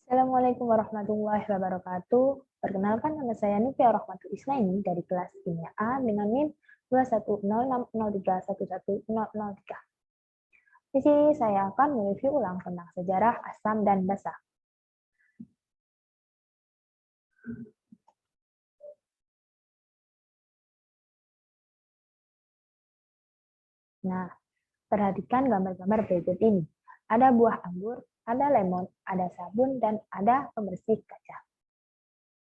Assalamualaikum warahmatullahi wabarakatuh. Perkenalkan, nama saya Nufia Rahmatul Isnaini dari kelas Kimia A dengan NIM 21060311003. Di sini saya akan mereview ulang tentang sejarah asam dan basa. Nah, perhatikan gambar-gambar berikut ini. Ada buah anggur, ada lemon, ada sabun, dan ada pembersih kaca.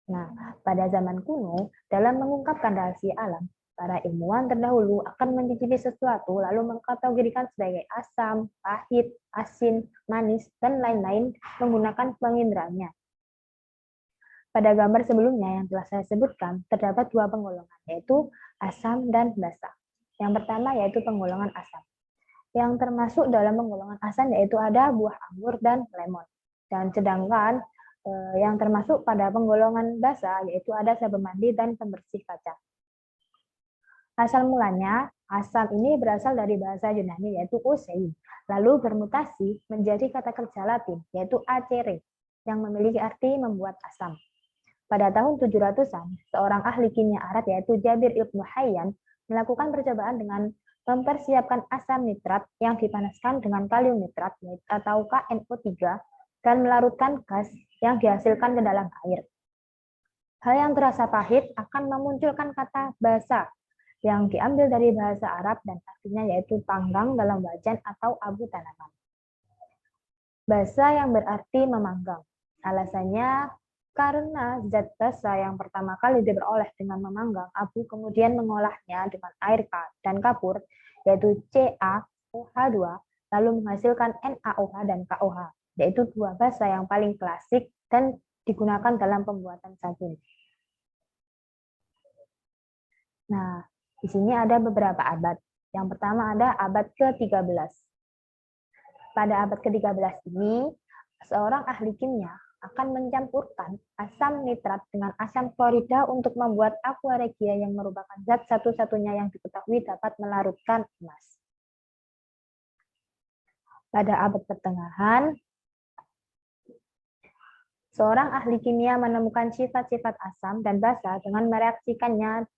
Nah, pada zaman kuno, dalam mengungkapkan rahasia alam, para ilmuwan terdahulu akan mencicipi sesuatu lalu mengkategorikan sebagai asam, pahit, asin, manis, dan lain-lain menggunakan penginderanya. Pada gambar sebelumnya yang telah saya sebutkan, terdapat dua penggolongan, yaitu asam dan basa. Yang pertama yaitu penggolongan asam. Yang termasuk dalam penggolongan asam yaitu ada buah anggur dan lemon. Dan sedangkan yang termasuk pada penggolongan basa yaitu ada sabun mandi dan pembersih kaca. Asal mulanya, asam ini berasal dari bahasa Yunani yaitu osei, lalu bermutasi menjadi kata kerja Latin yaitu acere yang memiliki arti membuat asam. Pada tahun 700-an, seorang ahli kimia Arab yaitu Jabir Ibnu Hayyan melakukan percobaan dengan mempersiapkan asam nitrat yang dipanaskan dengan kalium nitrat atau KNO3 dan melarutkan gas yang dihasilkan ke dalam air. Hal yang terasa pahit akan memunculkan kata basa yang diambil dari bahasa Arab dan artinya yaitu panggang dalam wajan atau abu tanaman. Basa yang berarti memanggang. Alasannya karena zat basa yang pertama kali diperoleh dengan memanggang abu kemudian mengolahnya dengan air dan kapur yaitu CaOH2 lalu menghasilkan NaOH dan KOH, yaitu dua basa yang paling klasik dan digunakan dalam pembuatan sabun. Nah, di sini ada beberapa abad. Yang pertama ada abad ke-13. Pada abad ke-13 ini, seorang ahli kimia akan mencampurkan asam nitrat dengan asam klorida untuk membuat aqua regia yang merupakan zat satu-satunya yang diketahui dapat melarutkan emas. Pada abad pertengahan, seorang ahli kimia menemukan sifat-sifat asam dan basa dengan mereaksikannya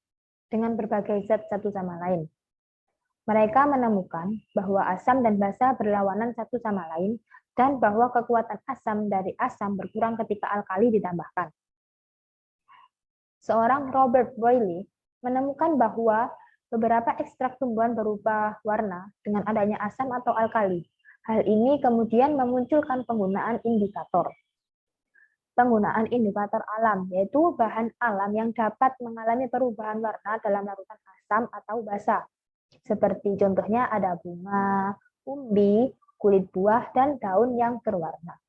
dengan berbagai zat satu sama lain. Mereka menemukan bahwa asam dan basa berlawanan satu sama lain dan bahwa kekuatan asam dari asam berkurang ketika alkali ditambahkan. Seorang Robert Boyle menemukan bahwa beberapa ekstrak tumbuhan berubah warna dengan adanya asam atau alkali. Hal ini kemudian memunculkan penggunaan indikator. Penggunaan indikator alam, yaitu bahan alam yang dapat mengalami perubahan warna dalam larutan asam atau basa. Seperti contohnya ada bunga, umbi, kulit buah, dan daun yang berwarna.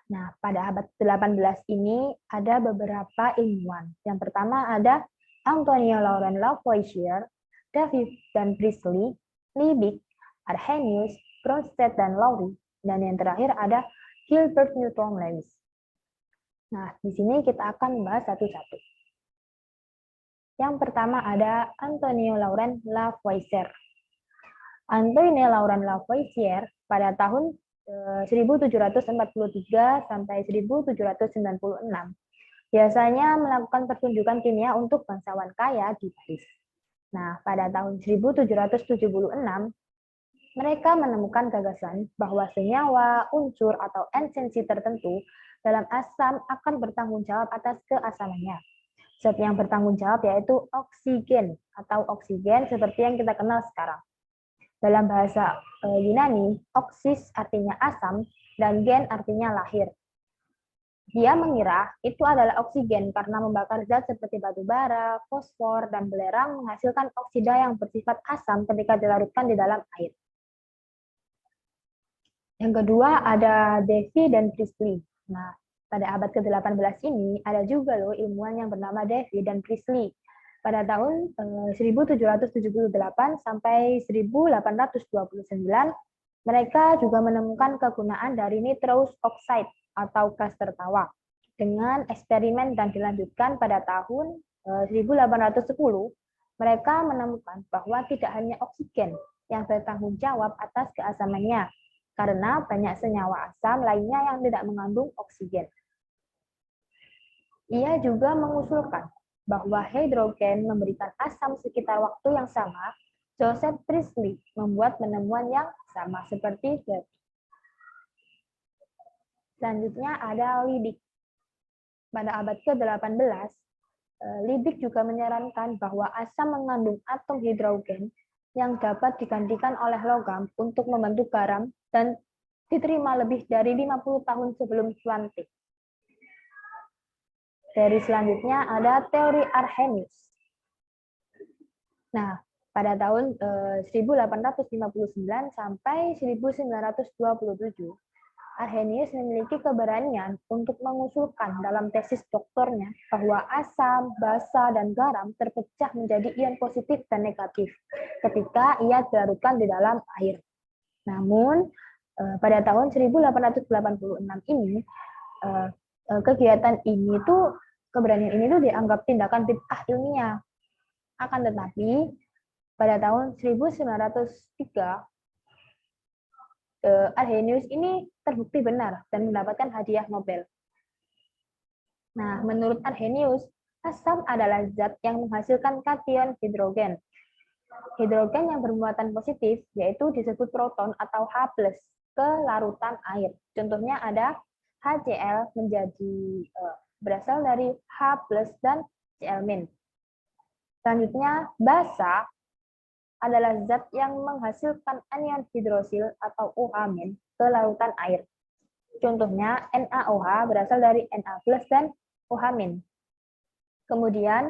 Nah, pada abad 18 ini ada beberapa ilmuwan. Yang pertama ada Antonio Laurent Lavoisier, David dan Priestley, Liebig, Arrhenius, Bronsted dan Lowry, dan yang terakhir ada Gilbert Newton Lewis. Nah, di sini kita akan membahas satu-satu. Yang pertama ada Antonio Laurent Lavoisier. Antonio Laurent Lavoisier pada tahun 1743 sampai 1796 biasanya melakukan pertunjukan kimia untuk bangsawan kaya di Paris. Nah, pada tahun 1776 mereka menemukan gagasan bahwa senyawa, unsur, atau esensi tertentu dalam asam akan bertanggung jawab atas keasamannya. Zat yang bertanggung jawab yaitu oksigen atau oksigen seperti yang kita kenal sekarang. Dalam bahasa Yunani, oksis artinya asam dan gen artinya lahir. Dia mengira itu adalah oksigen karena membakar zat seperti batu bara, fosfor, dan belerang menghasilkan oksida yang bersifat asam ketika dilarutkan di dalam air. Yang kedua ada Davy dan Priestley. Nah, pada abad ke-18 ini ada juga loh ilmuwan yang bernama Davy dan Priestley. Pada tahun 1778 sampai 1829, mereka juga menemukan kegunaan dari nitrous oxide atau gas tertawa dengan eksperimen dan dilanjutkan pada tahun 1810. Mereka menemukan bahwa tidak hanya oksigen yang bertanggung jawab atas keasamannya, karena banyak senyawa asam lainnya yang tidak mengandung oksigen. Ia juga mengusulkan bahwa hidrogen memberikan asam sekitar waktu yang sama. Joseph Priestley membuat penemuan yang sama seperti Bernoulli. Selanjutnya ada Liebig. Pada abad ke-18, Liebig juga menyarankan bahwa asam mengandung atom hidrogen yang dapat digantikan oleh logam untuk membentuk garam dan diterima lebih dari 50 tahun sebelum Schwann-Tech. Dari selanjutnya ada teori Arrhenius. Nah, pada tahun 1859 sampai 1927, Arrhenius memiliki keberanian untuk mengusulkan dalam tesis doktornya bahwa asam, basa, dan garam terpecah menjadi ion positif dan negatif ketika ia dilarutkan di dalam air. Namun, pada tahun 1886 ini, kegiatan ini tuh, keberanian ini tuh dianggap tindakan bid'ah ilmiah. Akan tetapi, pada tahun 1903, Arrhenius ini terbukti benar dan mendapatkan hadiah Nobel. Nah, menurut Arrhenius, asam adalah zat yang menghasilkan kation hidrogen. Hidrogen yang bermuatan positif, yaitu disebut proton atau H+, ke larutan air. Contohnya ada HCl berasal dari H+ dan Cl-. Selanjutnya, basa adalah zat yang menghasilkan anion hidrosil atau OH- ke larutan air. Contohnya NaOH berasal dari Na+ dan OH-. Kemudian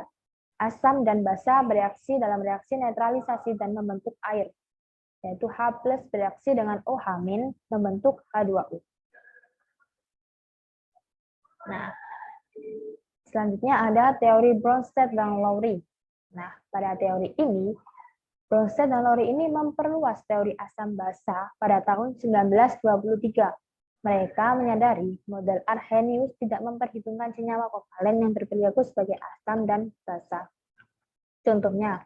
asam dan basa bereaksi dalam reaksi netralisasi dan membentuk air, yaitu H+ bereaksi dengan OH- membentuk H2O. Nah, selanjutnya ada teori Bronsted dan Lowry. Nah, pada teori ini Bronsted dan Lowry ini memperluas teori asam basa pada tahun 1923. Mereka menyadari model Arrhenius tidak memperhitungkan senyawa kovalen yang berperilaku sebagai asam dan basa. Contohnya,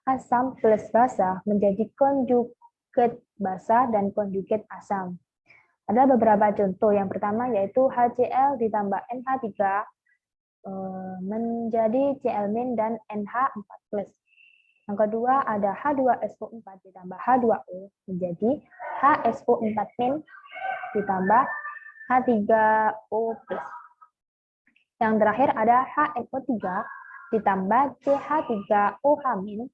asam plus basa menjadi konjugat basa dan konjugat asam. Ada beberapa contoh. Yang pertama yaitu HCl ditambah NH3 menjadi Cl- dan NH4+. Yang kedua ada H2SO4 ditambah H2O menjadi HSO4- ditambah H3O+. Yang terakhir ada HNO3 ditambah CH3OH-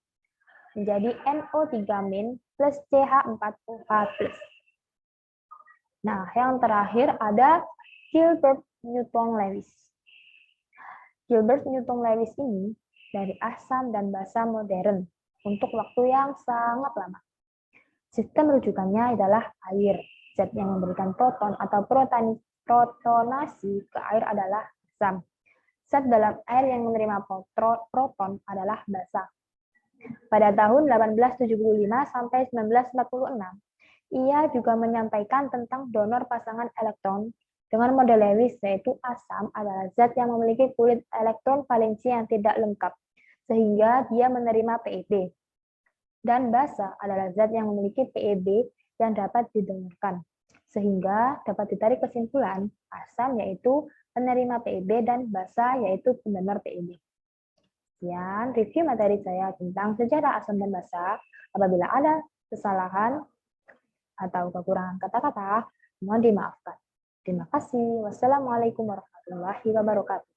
menjadi NO3- plus CH4OH+. Nah, yang terakhir ada Gilbert Newton-Lewis. Gilbert Newton-Lewis ini dari asam dan basa modern untuk waktu yang sangat lama. Sistem rujukannya adalah air. Zat yang memberikan proton atau protonasi ke air adalah asam. Zat dalam air yang menerima proton adalah basa. Pada tahun 1875 sampai 1946, ia juga menyampaikan tentang donor pasangan elektron dengan model Lewis, yaitu asam adalah zat yang memiliki kulit elektron valensi yang tidak lengkap, sehingga dia menerima PeB. Dan basa adalah zat yang memiliki PeB yang dapat didonorkan, sehingga dapat ditarik kesimpulan asam yaitu penerima PeB dan basa yaitu pendonor PeB. Sekian review materi saya tentang sejarah asam dan basa. Apabila ada kesalahan atau kekurangan kata-kata, mohon dimaafkan. Terima kasih. Wassalamualaikum warahmatullahi wabarakatuh.